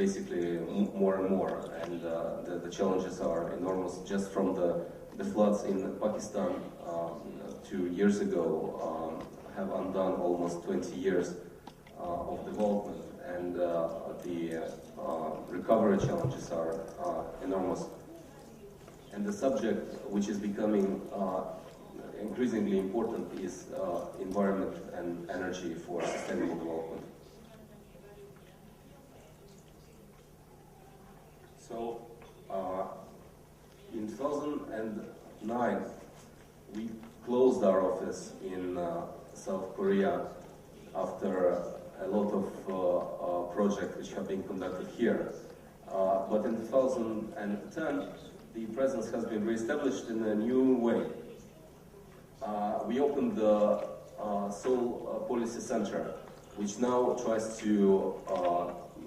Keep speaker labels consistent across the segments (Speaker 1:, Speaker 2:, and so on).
Speaker 1: basically more and more, and the challenges are enormous. Just from the floods in Pakistan 2 years ago have undone almost 20 years of development, and the recovery challenges are enormous. And the subject which is becoming increasingly important is environment and energy for sustainable development. So, in 2009, we closed our office in South Korea after a lot of projects which have been conducted here. But in 2010, the presence has been re-established in a new way. We opened the Seoul Policy Center, which now tries to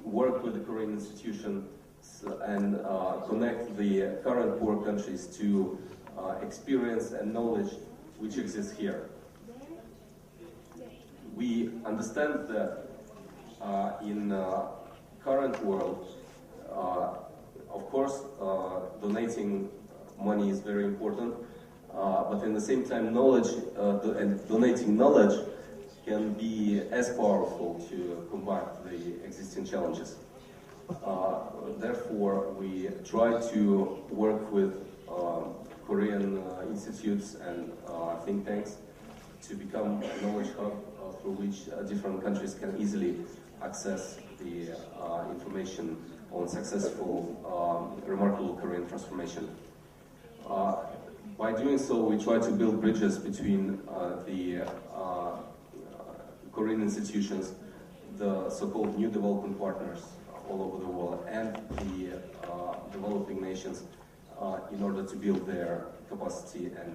Speaker 1: work with the Korean institutions and connect the current poor countries to experience and knowledge which exists here. We understand that in current world, of course, donating money is very important, but in the same time, knowledge and donating knowledge can be as powerful to combat the existing challenges. Therefore, we try to work with Korean institutes and think tanks to become a knowledge hub through which different countries can easily access the information on successful, remarkable Korean transformation. By doing so, we try to build bridges between the Korean institutions, the so-called new development partners all over the world, and the developing nations in order to build their capacity and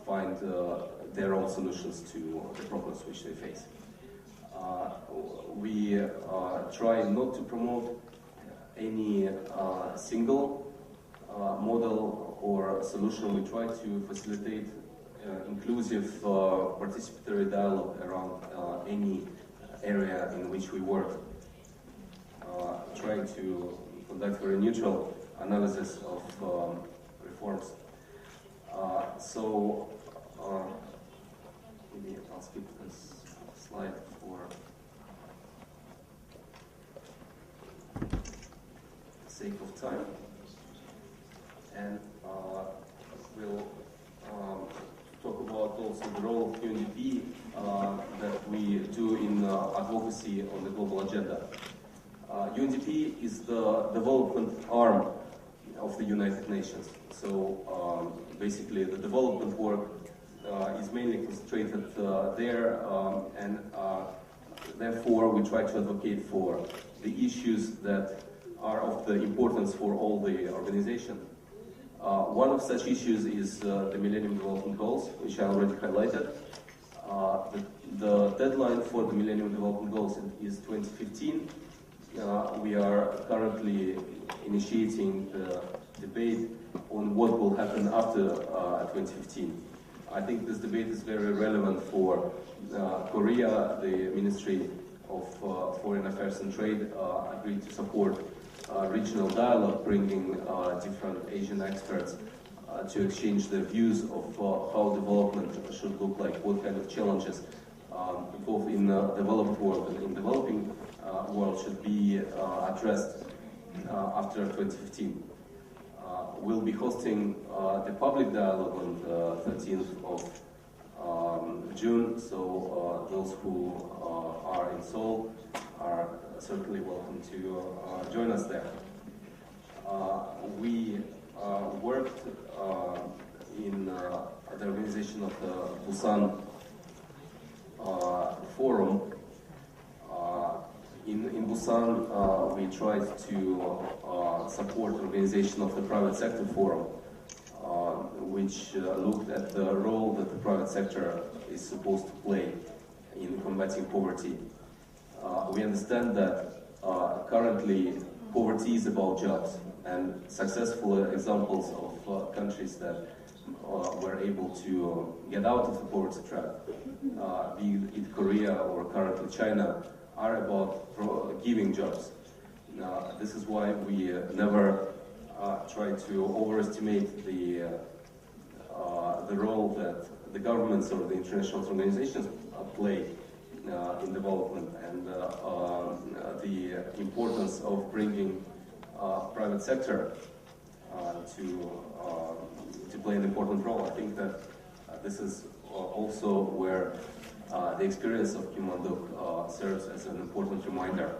Speaker 1: find their own solutions to the problems which they face. We try not to promote any single model or solution. We try to facilitate inclusive participatory dialogue around any area in which we work. Trying to conduct very neutral analysis of reforms. Maybe I'll skip this slide for the sake of time, and we'll talk about also the role of UNDP that we do in advocacy on the global agenda. UNDP is the development arm of the United Nations. So basically the development work is mainly concentrated there, and therefore we try to advocate for the issues that are of the importance for all the organization. One of such issues is the Millennium Development Goals, which I already highlighted. The deadline for the Millennium Development Goals is 2015. We are currently initiating the debate on what will happen after 2015. I think this debate is very relevant for Korea. The Ministry of Foreign Affairs and Trade agreed to support regional dialogue, bringing different Asian experts to exchange their views of how development should look like, what kind of challenges both in the developed world and in developing world should be addressed after 2015. We'll be hosting the public dialogue on the 13th of June, so those who are in Seoul are certainly welcome to join us there. We worked in the organization of the Busan Forum. In Busan, we tried to support the organization of the Private Sector Forum, which looked at the role that the private sector is supposed to play in combating poverty. We understand that currently poverty is about jobs, and successful examples of countries that were able to get out of the poverty trap, be it Korea or currently China, are about giving jobs. This is why we never try to overestimate the role that the governments or the international organizations play in development, and the importance of bringing private sector to play an important role. I think that this is also where the experience of Kim Won-duk serves as an important reminder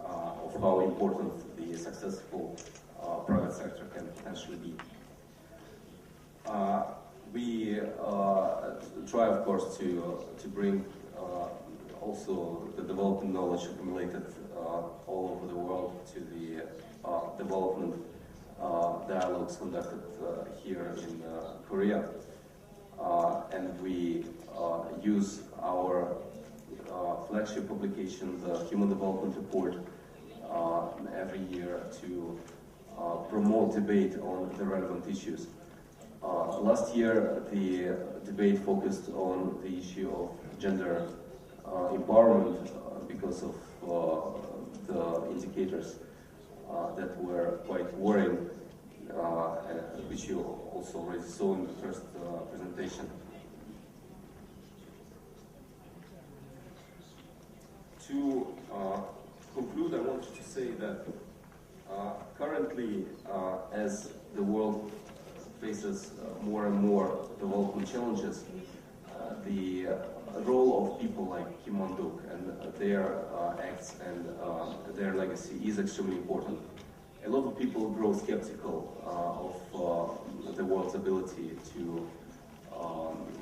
Speaker 1: of how important the successful private sector can potentially be. We try, of course, to bring also the development knowledge accumulated all over the world to the development dialogues conducted here in Korea. And we use our flagship publication, the Human Development Report, every year to promote debate on the relevant issues. Last year, the debate focused on the issue of gender empowerment because of the indicators that were quite worrying, which you also already saw in the first presentation. To conclude, I wanted to say that currently, as the world faces more and more development challenges, the role of people like Kim Won-duk and their acts and their legacy is extremely important. A lot of people grow skeptical of the world's ability to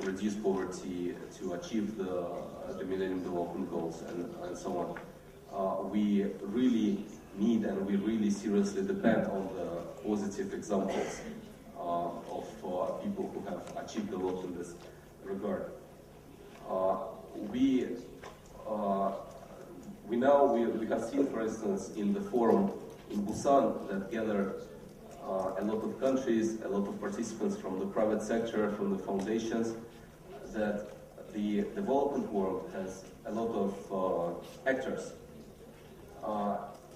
Speaker 1: reduce poverty, to achieve the Millennium Development Goals, and so on. We really need and we really seriously depend on the positive examples of people who have achieved a lot in this regard. We have seen, for instance, in the forum in Busan that gathered a lot of countries, a lot of participants from the private sector, from the foundations, that the development world has a lot of actors,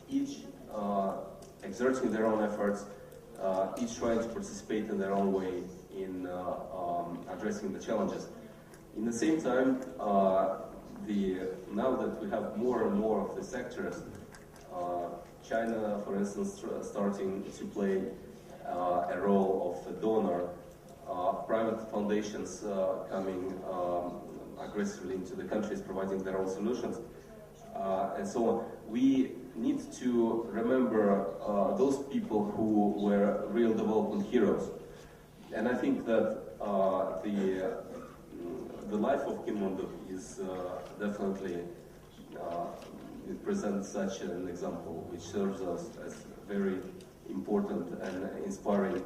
Speaker 1: each exerting their own efforts, each trying to participate in their own way in addressing the challenges. In the same time, now that we have more and more of the sectors, China, for instance, starting to play a role of a donor, private foundations coming aggressively into the countries, providing their own solutions, and so on. We need to remember those people who were real development heroes. And I think that the life of Kim Won-duk is definitely it presents such an example, which serves us as a very important and inspiring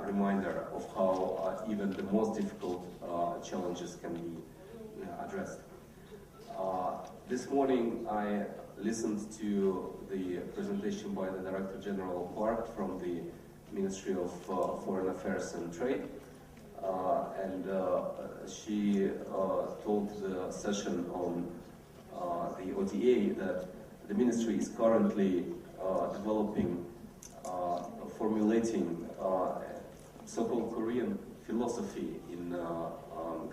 Speaker 1: reminder of how even the most difficult challenges can be addressed. This morning I listened to the presentation by the Director General Park from the Ministry of Foreign Affairs and Trade, and she told the session on the ODA that the ministry is currently formulating so-called Korean philosophy in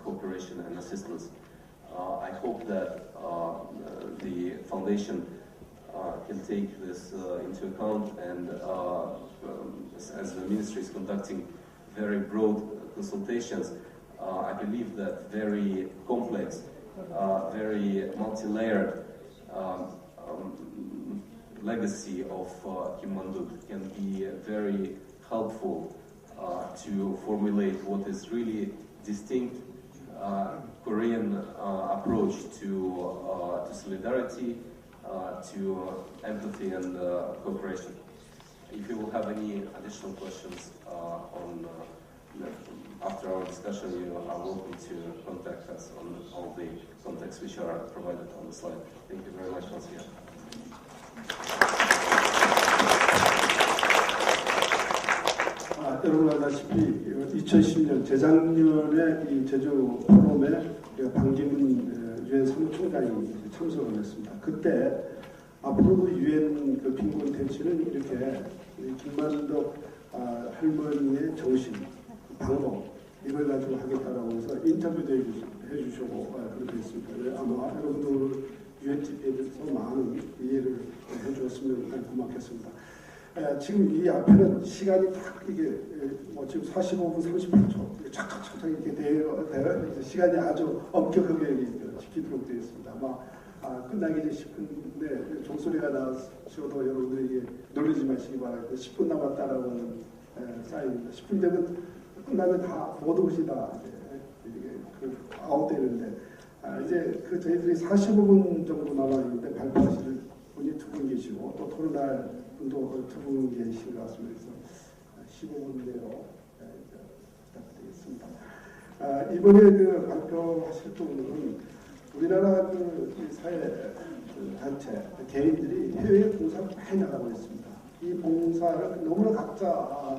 Speaker 1: cooperation and assistance. I hope that the foundation can take this into account, and as the ministry is conducting very broad consultations, I believe that very complex, very multi-layered legacy of Kim Won-duk can be very helpful to formulate what is really distinct Korean approach to solidarity, to empathy and cooperation. If you will have any additional questions after our discussion, you are welcome to contact us on all the contacts which are provided on the slide. Thank you very much once again.
Speaker 2: 여러분 알다시피 2010년 재작년에 이 제주 포럼에 반기문 유엔 사무총장이 참석을 했습니다. 그때 앞으로도 유엔 그 빈곤 퇴치는 이렇게 김만덕 할머니의 정신, 방법 이걸 가지고 하겠다라고 해서 인터뷰도 해주시고 그렇게 했습니다. 아마 여러분들 UNGP에 대해서 많은 이해를 해주었으면 고맙겠습니다. 지금 이 앞에는 시간이 딱 이게 지금 45분 38초 착착착착 이렇게 되어 시간이 아주 엄격하게 지키도록 되어 있습니다. 아마 끝나기 싶은데 종소리가 나셔도 여러분들에게 놀리지 마시기 바랍니다. 10분 남았다라고 하는 사인입니다. 10분 되면 끝나면 다 모든 것이 다 이제 아웃되는데 이제 저희들이 45분 정도 남아 있는데 발표하실 분이 2분 계시고 또 토론할 분도 2분 계신 것 같습니다. 그래서 15분 내로 부탁드리겠습니다. 이번에 그 발표하실 분은 우리나라 그 사회 단체 개인들이 해외에 봉사를 많이 나가고 있습니다. 이 봉사를 너무나 각자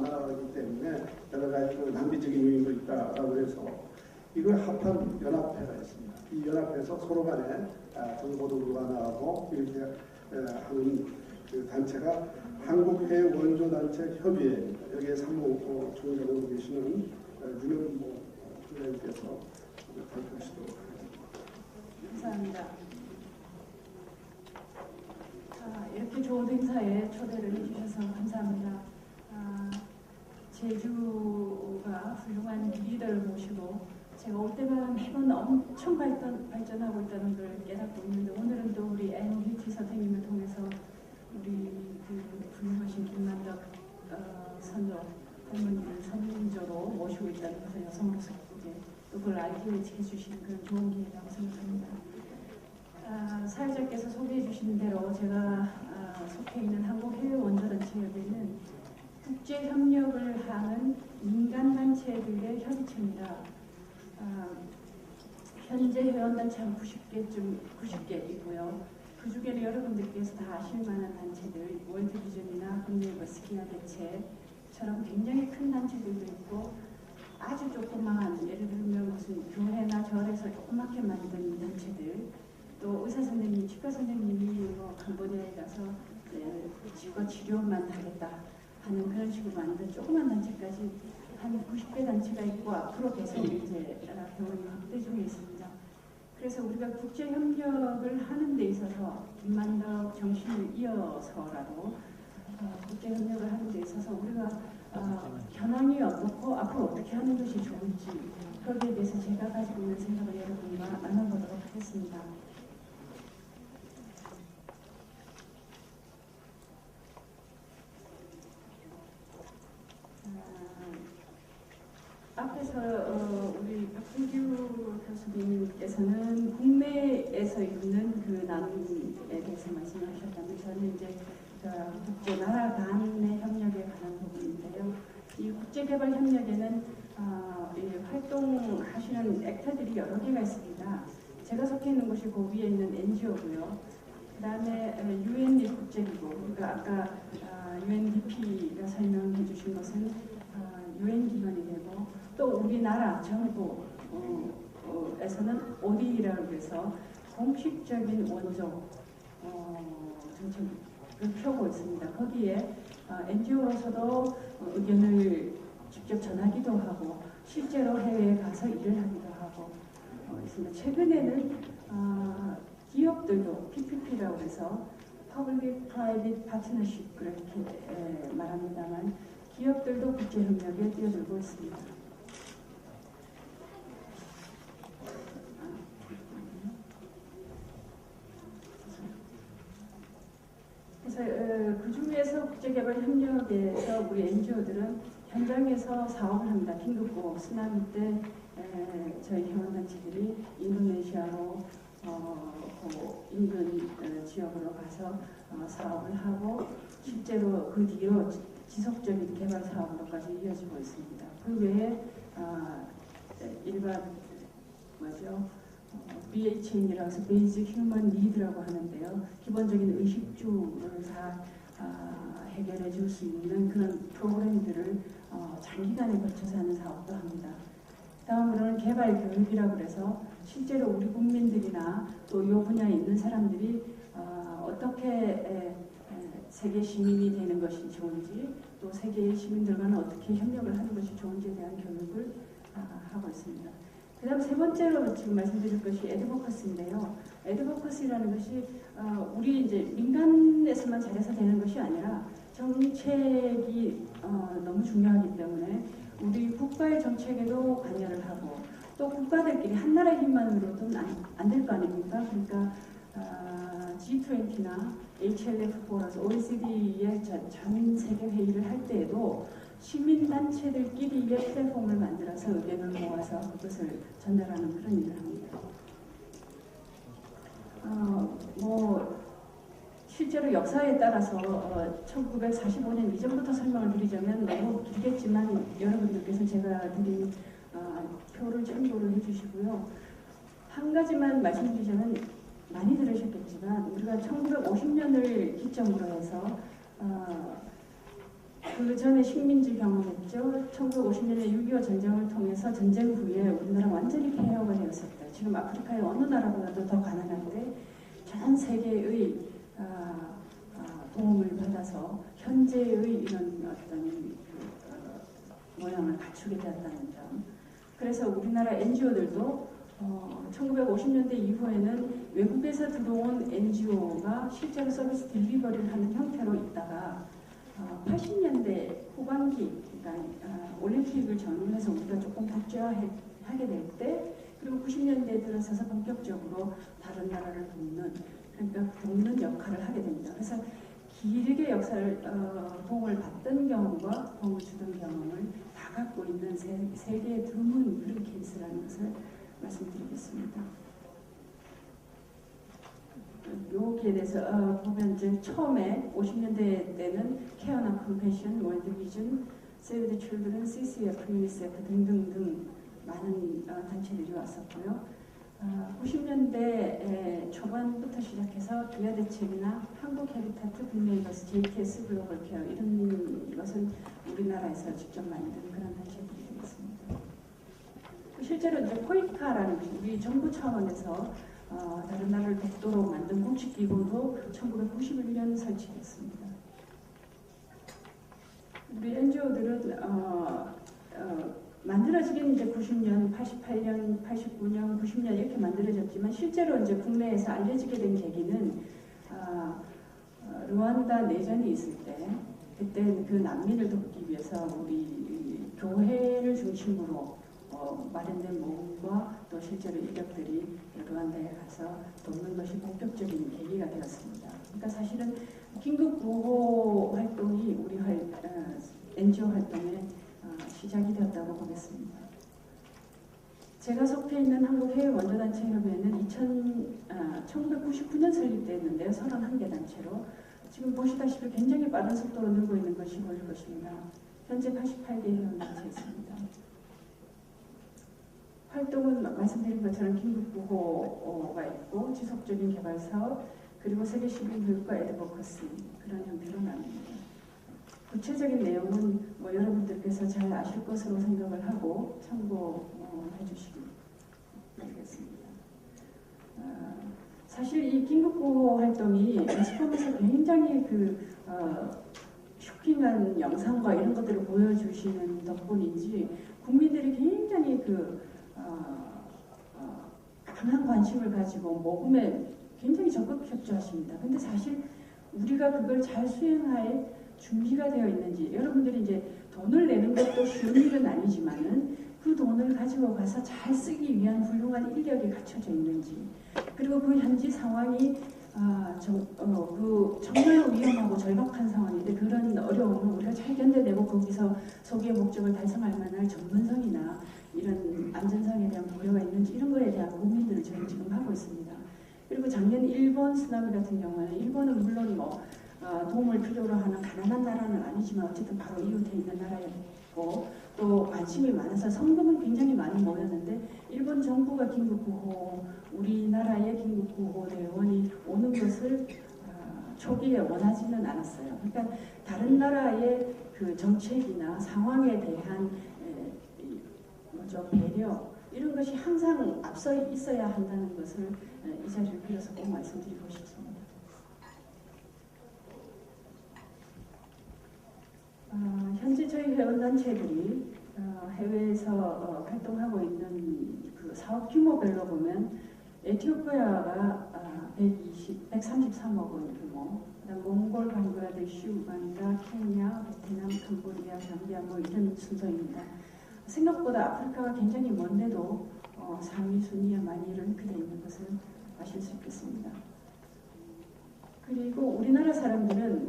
Speaker 2: 나가기 때문에 여러 가지 그 낭비적인 요인도 있다라고 해서 이걸 합한 연합회가 있습니다. 이 연합회에서 서로 간에 정보도 교환하고 이렇게 하는 그 단체가 한국해원조단체 협의회입니다. 여기에 사무 총장으로 계시는 윤영모 총장님께서 발표하시도록 하겠습니다.
Speaker 3: 감사합니다. 이렇게 좋은 행사에 초대를 해주셔서 감사합니다. 제주가 훌륭한 리더를 모시고 제가 올 때마다 매번 엄청 발전하고 있다는 걸 깨닫고 있는데 오늘은 또 우리 NBT 선생님을 통해서 우리 그 훌륭하신 김만덕 선조 할머니를 선임조로 모시고 있다는 것을 여성으로서 또 그걸 알게 해주시는 그런 좋은 기회라고 생각합니다. 사회자께서 소개해 주신 대로 제가 속해 있는 한국해외원조단체협의회는 국제협력을 하는 민간단체들의 협의체입니다. 현재 회원단체 한 90개이고요. 그 중에는 여러분들께서 다 아실 만한 단체들, 월드비전이나 국내 머스키아 대체처럼 굉장히 큰 단체들도 있고 아주 조그마한 예를 들면 무슨 교회나 절에서 조그맣게 만든 단체들 또 의사 선생님, 치과 선생님이 캄보디아에 가서 치과 치료만 하겠다 하는 그런 식으로 만든 조그만 단체까지 한 90개 단체가 있고 앞으로 계속 이제 병원이 확대 중에 있습니다. 그래서 우리가 국제 협력을 하는 데 있어서 김만덕 정신을 이어서라도 국제 협력을 하는 데 있어서 우리가 현황이 어떻고 앞으로 어떻게 하는 것이 좋을지 거기에 대해서 제가 가지고 있는 생각을 여러분과 나눠보도록 하겠습니다. 앞에서 우리 박준규 교수님께서는 국내에서 있는 그 나눔에 대해서 말씀하셨다면 저는 이제 국제 나라 간의 협력에 관한 부분인데요. 이 국제개발협력에는 활동하시는 액터들이 여러 개가 있습니다. 제가 속해 있는 곳이 그 위에 있는 NGO고요. 그 다음에 UN 국제기구, 그러니까 아까 UNDP가 설명해 주신 것은 UN 기관이 되고 또 우리나라 정부에서는 ODA라고 해서 공식적인 원조 정책을 펴고 있습니다. 거기에 NGO로서도 의견을 직접 전하기도 하고 실제로 해외에 가서 일을 하기도 하고 있습니다. 최근에는 기업들도 PPP라고 해서 Public Private Partnership 그렇게 말합니다만 기업들도 국제협력에 뛰어들고 있습니다. 그래서 그 중에서 국제개발협력에서 우리 NGO들은 현장에서 사업을 합니다. 긴급고 쓰나미 때 저희 회원단체들이 인도네시아로 인근 지역으로 가서 사업을 하고 실제로 그 뒤로 지속적인 개발 사업으로까지 이어지고 있습니다. 그 외에 일반 BHN이라고 해서 Basic Human Need라고 하는데요. 기본적인 의식주를 다 해결해 줄 수 있는 그런 프로그램들을 장기간에 걸쳐서 하는 사업도 합니다. 다음으로는 개발 교육이라고 해서 실제로 우리 국민들이나 또 이 분야에 있는 사람들이 어떻게 세계 시민이 되는 것이 좋은지 또 세계의 시민들과는 어떻게 협력을 하는 것이 좋은지에 대한 교육을 하고 있습니다. 그 다음 세 번째로 지금 말씀드릴 것이 애드보커스인데요. 애드보커스라는 것이 우리 이제 민간에서만 잘해서 되는 것이 아니라 정책이 너무 중요하기 때문에 우리 국가의 정책에도 관여를 하고 또 국가들끼리 한나라의 힘만으로는 안 될 거 아닙니까? 그러니까 G20나 HLF4라서 OECD의 전 세계 회의를 할 때에도 시민단체들끼리의 플랫폼을 만들어서 의견을 모아서 그것을 전달하는 그런 일을 합니다. 실제로 역사에 따라서 1945년 이전부터 설명을 드리자면 너무 길겠지만 여러분들께서 제가 드린 표를 참고를 해주시고요. 한 가지만 말씀드리자면 많이 들으셨겠지만 우리가 1950년을 기점으로 해서 그 전에 식민지 경험했죠. 1950년에 6.25 전쟁을 통해서 전쟁 후에 우리나라 완전히 폐허가 되었었다. 지금 아프리카의 어느 나라보다도 더 가난한데 전 세계의 도움을 받아서 현재의 이런 어떤 모양을 갖추게 되었다는 점. 그래서 우리나라 NGO들도 1950년대 이후에는 외국에서 들어온 NGO가 실제로 서비스 딜리버리를 하는 형태로 있다가 80년대 후반기, 그러니까 올림픽을 전후해서 우리가 조금 국제화하게 될 때, 그리고 90년대에 들어서서 본격적으로 다른 나라를 돕는 역할을 하게 됩니다. 그래서 길게 역사를 도움을 받던 경험과 도움을 주던 경험을 다 갖고 있는 세계의 드문 그런 케이스라는 것을 말씀드리겠습니다. 여기에 대해서 보면 이제 처음에 50년대 때는 케어나 컴패션, 월드 비전, 세이브 더 칠드런, CCF, 유니세프 등등등 많은 단체들이 왔었고요. 90년대 초반부터 시작해서 기아 대책이나 한국 헤비타트, 빅네이버스, JTS 글로벌 케어 이런 것은 우리나라에서 직접 만든 그런 단체들이 되겠습니다. 실제로 이제 포이카라는 우리 정부 차원에서 다른 나라를 돕도록 만든 공식기구도 1991년 설치됐습니다. 우리 NGO들은 만들어지긴 이제 90년, 88년, 89년, 90년 이렇게 만들어졌지만 실제로 이제 국내에서 알려지게 된 계기는 루안다 내전이 있을 때 그때 그 난민을 돕기 위해서 우리 교회를 중심으로 마련된 모금과 또 실제로 인력들이 루안다에 가서 돕는 것이 본격적인 계기가 되었습니다. 그러니까 사실은 긴급 구호 활동이 우리 NGO 활동의 시작이 되었다고 보겠습니다. 제가 속해 있는 한국해외원조단체협의회는 1999년 설립됐는데요. 31개 단체로 지금 보시다시피 굉장히 빠른 속도로 늘고 있는 것이 보일 것입니다. 현재 88개 회원단체 있습니다. 활동은 말씀드린 것처럼 긴급구호가 있고 지속적인 개발사업 그리고 세계 시민교육과 애드보커시 그런 형태로 나눕니다. 구체적인 내용은 여러분들께서 잘 아실 것으로 생각을 하고 참고해 주시기 바라겠습니다. 사실 이 긴급구호 활동이 매스컴에서 굉장히 쇼킹한 영상과 이런 것들을 보여주시는 덕분인지 국민들이 굉장히 강한 관심을 가지고 모금에 굉장히 적극 협조하십니다. 근데 사실 우리가 그걸 잘 수행할 준비가 되어 있는지 여러분들이 이제 돈을 내는 것도 쉬운 일은 아니지만은 그 돈을 가지고 가서 잘 쓰기 위한 훌륭한 인력이 갖춰져 있는지 그리고 그 현지 상황이 정말 위험하고 절박한 상황인데 그런 어려움을 우리가 잘 견뎌내고 거기서 소기의 목적을 달성할 만한 전문성이나 이런 안전성에 대한 고려가 있는지 이런 거에 대한 고민들을 저희는 지금 하고 있습니다. 그리고 작년 일본 쓰나미 같은 경우는 일본은 물론 도움을 필요로 하는 가난한 나라는 아니지만 어쨌든 바로 이웃에 있는 나라였고 또 관심이 많아서 성금은 굉장히 많이 모였는데 일본 정부가 긴급구호 우리나라의 긴급구호 대원이 오는 것을 초기에 원하지는 않았어요. 그러니까 다른 나라의 그 정책이나 상황에 대한 배려 이런 것이 항상 앞서 있어야 한다는 것을 이 자리를 빌어서 꼭 말씀드리고 싶습니다. 저희 회원단체들이 해외에서 활동하고 있는 그 사업 규모별로 보면 에티오피아가 133억 원 규모, 그다음 몽골, 방글라데시, 우간다, 케냐, 베트남, 캄보디아, 잠비아 뭐 이런 순서입니다. 생각보다 아프리카가 굉장히 먼데도 상위 순위에 많이 랭크되어 있는 것을 아실 수 있겠습니다. 그리고 우리나라 사람들은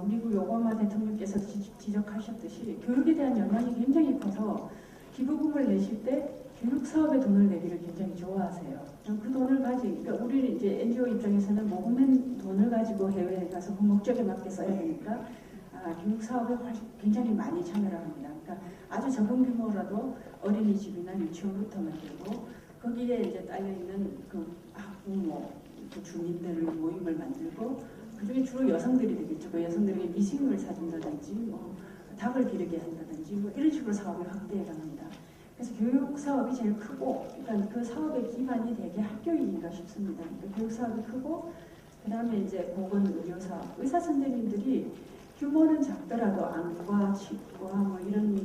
Speaker 3: 미국 오바마 대통령께서 지적하셨듯이 교육에 대한 열망이 굉장히 커서 기부금을 내실 때 교육 사업에 돈을 내기를 굉장히 좋아하세요. 그 돈을 그러니까 우리 이제 NGO 입장에서는 모금한 돈을 가지고 해외에 가서 그 목적에 맞게 써야 되니까 교육 사업에 굉장히 많이 참여를 합니다. 그러니까 아주 적은 규모라도 어린이집이나 유치원부터 만들고 거기에 이제 딸려 있는 그 학부모, 그 주민들을 모임을 만들고 그중에 주로 여성들이 되겠죠. 그 여성들에게 미싱을 사준다든지 뭐 닭을 기르게 한다든지 뭐 이런 식으로 사업을 확대해 갑니다. 그래서 교육 사업이 제일 크고, 그러니까 그 사업의 기반이 되게 학교인가 싶습니다. 그러니까 교육 사업이 크고, 그 다음에 이제 보건 의료 사업, 의사 선생님들이 규모는 작더라도 안과 치과 뭐 이런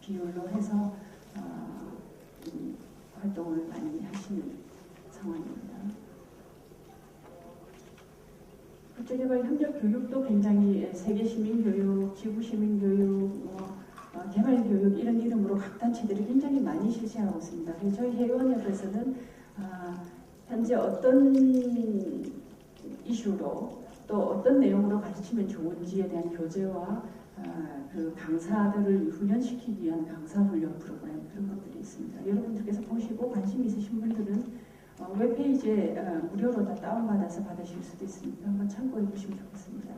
Speaker 3: 비율로 해서 활동을 많이 하시는 상황입니다. 국제개발 협력 교육도 굉장히 세계 시민 교육, 지구 시민 교육, 개발 교육 이런 이름으로 각 단체들이 굉장히 많이 실시하고 있습니다. 그래서 저희 회원협에서는 현재 어떤 이슈로 또 어떤 내용으로 가르치면 좋은지에 대한 교재와 그 강사들을 훈련시키기 위한 강사 훈련 프로그램 그런 것들이 있습니다. 여러분들께서 보시고 관심 있으신 분들은 웹페이지에 무료로 다 다운받아서 받으실 수도 있으니까 한번 참고해 보시면 좋겠습니다.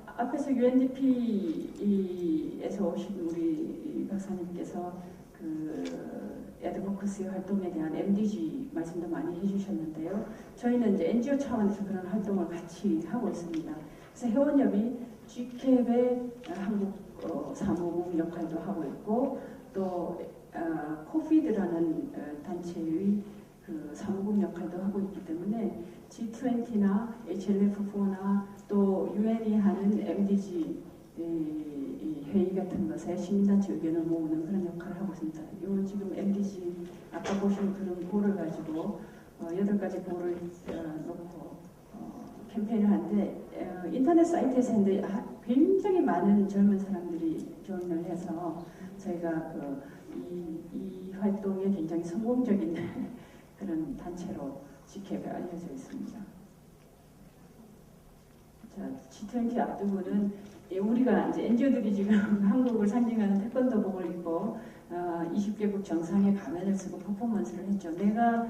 Speaker 3: 앞에서 UNDP에서 오신 우리 박사님께서 그 애드보커시 활동에 대한 MDG 말씀도 많이 해주셨는데요. 저희는 이제 NGO 차원에서 그런 활동을 같이 하고 있습니다. 그래서 회원협이 GCAP의 한국 사무국 역할도 하고 있고 또 코피드라는 단체의 그 사무국 역할도 하고 있기 때문에 G20나 HLF4나 또 UN이 하는 MDG 회의 같은 것에 시민단체 의견을 모으는 그런 역할을 하고 있습니다. 요 지금 MDG 아까 보신 그런 볼을 가지고 8가지 볼을 놓고 캠페인을 하는데 인터넷 사이트에서 했는데 굉장히 많은 젊은 사람들이 조인을 해서 저희가 이 활동에 굉장히 성공적인 그런 단체로 GCAP이 알려져 있습니다. 자, G20 앞두고는 우리가 이제 NGO들이 지금 한국을 상징하는 태권도복을 입고 20개국 정상의 가면을 쓰고 퍼포먼스를 했죠. 내가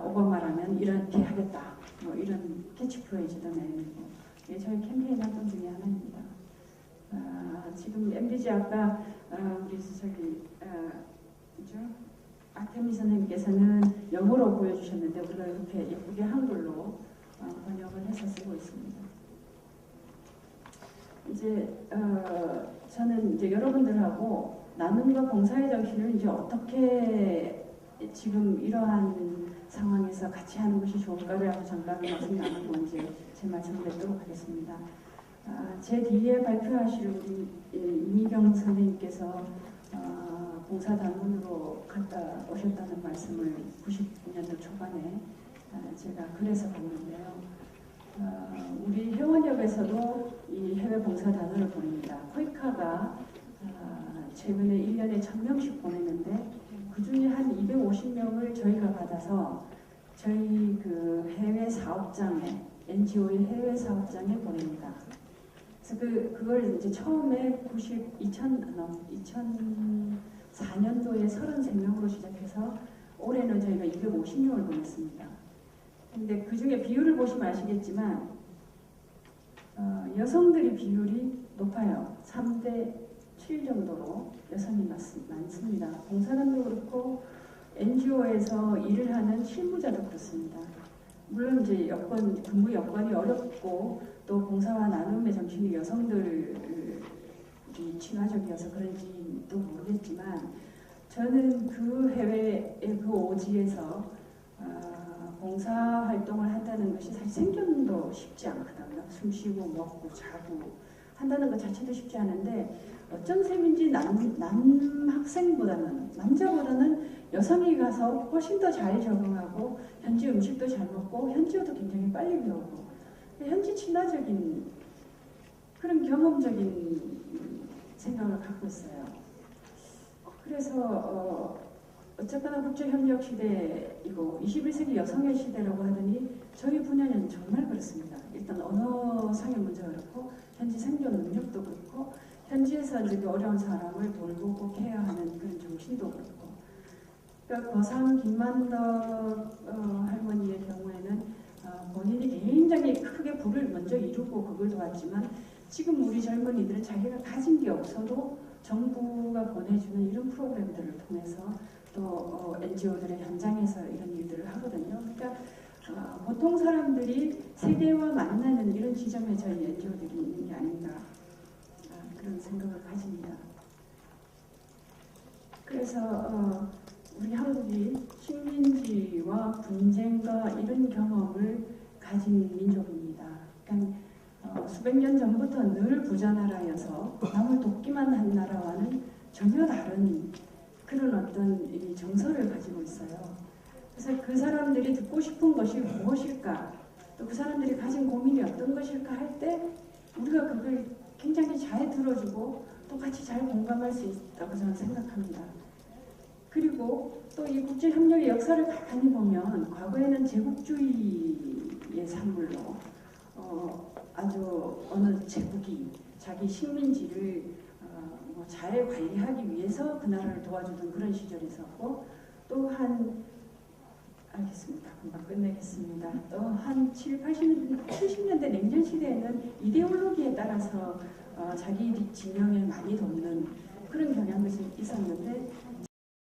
Speaker 3: 오바마라면 이렇게 하겠다. 뭐 이런 캐치프레이즈도 내밀고 이게 저희 캠페인 활동 중에 하나입니다. 지금 MDG 아까 우리 저기 그죠? 아테미 선생님께서는 영어로 보여주셨는데 우리가 이렇게 예쁘게 한글로 번역을 해서 쓰고 있습니다. 이제 저는 이제 여러분들하고 나눔과 봉사의 정신을 이제 어떻게 지금 이러한 상황에서 같이 하는 것이 좋을까를 아주 잠깐 말씀 나누고 이제 제 말씀을 맺도록 하겠습니다. 제 뒤에 발표하실 우리 이미경 선생님께서 봉사단원으로 갔다 오셨다는 말씀을 90년도 초반에 제가 글에서 봤는데요. 우리 회원협에서도 이 해외 봉사단원을 보냅니다. 코이카가 최근에 1년에 1000명씩 보내는데 그 중에 한 250명을 저희가 받아서 저희 그 해외 사업장에 NGO의 해외 사업장에 보냅니다. 그래서 그걸 이제 처음에 2004년도에 33명으로 시작해서 올해는 저희가 250명을 보냈습니다. 근데 그 중에 비율을 보시면 아시겠지만 여성들의 비율이 높아요. 3대 7 정도로 여성이 많습니다. 봉사단도 그렇고 NGO에서 일을 하는 실무자도 그렇습니다. 물론 이제 근무 여건이 어렵고 또 봉사와 나눔의 정신이 여성들이 친화적이어서 그런지도 모르겠지만 저는 그 해외의 그 오지에서 봉사활동을 한다는 것이 사실 생존도 쉽지 않거든요. 숨 쉬고 먹고 자고 한다는 것 자체도 쉽지 않은데 어쩐 셈인지 남학생보다는 남자보다는 여성이 가서 훨씬 더 잘 적응하고 현지 음식도 잘 먹고 현지어도 굉장히 빨리 배우고 현지 친화적인 그런 경험적인 생각을 갖고 있어요. 그래서 어쨌거나 국제협력 시대이고 21세기 여성의 시대라고 하더니 저희 분야는 정말 그렇습니다. 일단 언어상의 문제가 그렇고 현지 생존 능력도 그렇고 현지에서 이제 어려운 사람을 돌보고 꼭 해야 하는 그런 정신도 그렇고 그러니까 거상 김만덕 할머니의 경우에는 본인이 굉장히 크게 부를 먼저 이루고 그걸 도왔지만 지금 우리 젊은이들은 자기가 가진 게 없어도 정부가 보내주는 이런 프로그램들을 통해서 또 NGO들의 현장에서 이런 일들을 하거든요. 그러니까 보통 사람들이 세계와 만나는 이런 지점에 저희 NGO들이 있는 게 아닌가 그런 생각을 가집니다. 그래서 우리 한국이 식민지와 분쟁과 이런 경험을 가진 민족입니다. 그러니까 수백 년 전부터 늘 부자나라여서 남을 돕기만 한 나라와는 전혀 다른 그런 어떤 이 정서를 가지고 있어요. 그래서 그 사람들이 듣고 싶은 것이 무엇일까, 또 그 사람들이 가진 고민이 어떤 것일까 할 때 우리가 그걸 굉장히 잘 들어주고 또 같이 잘 공감할 수 있다고 저는 생각합니다. 그리고 또 이 국제협력의 역사를 가만히 보면 과거에는 제국주의의 산물로 아주 어느 제국이 자기 식민지를 잘 관리하기 위해서 그 나라를 도와주던 그런 시절이 있었고 또 알겠습니다. 금방 끝내겠습니다. 또 한 70년대 냉전 시대에는 이데올로기에 따라서 자기 진영에 많이 돕는 그런 경향이 있었는데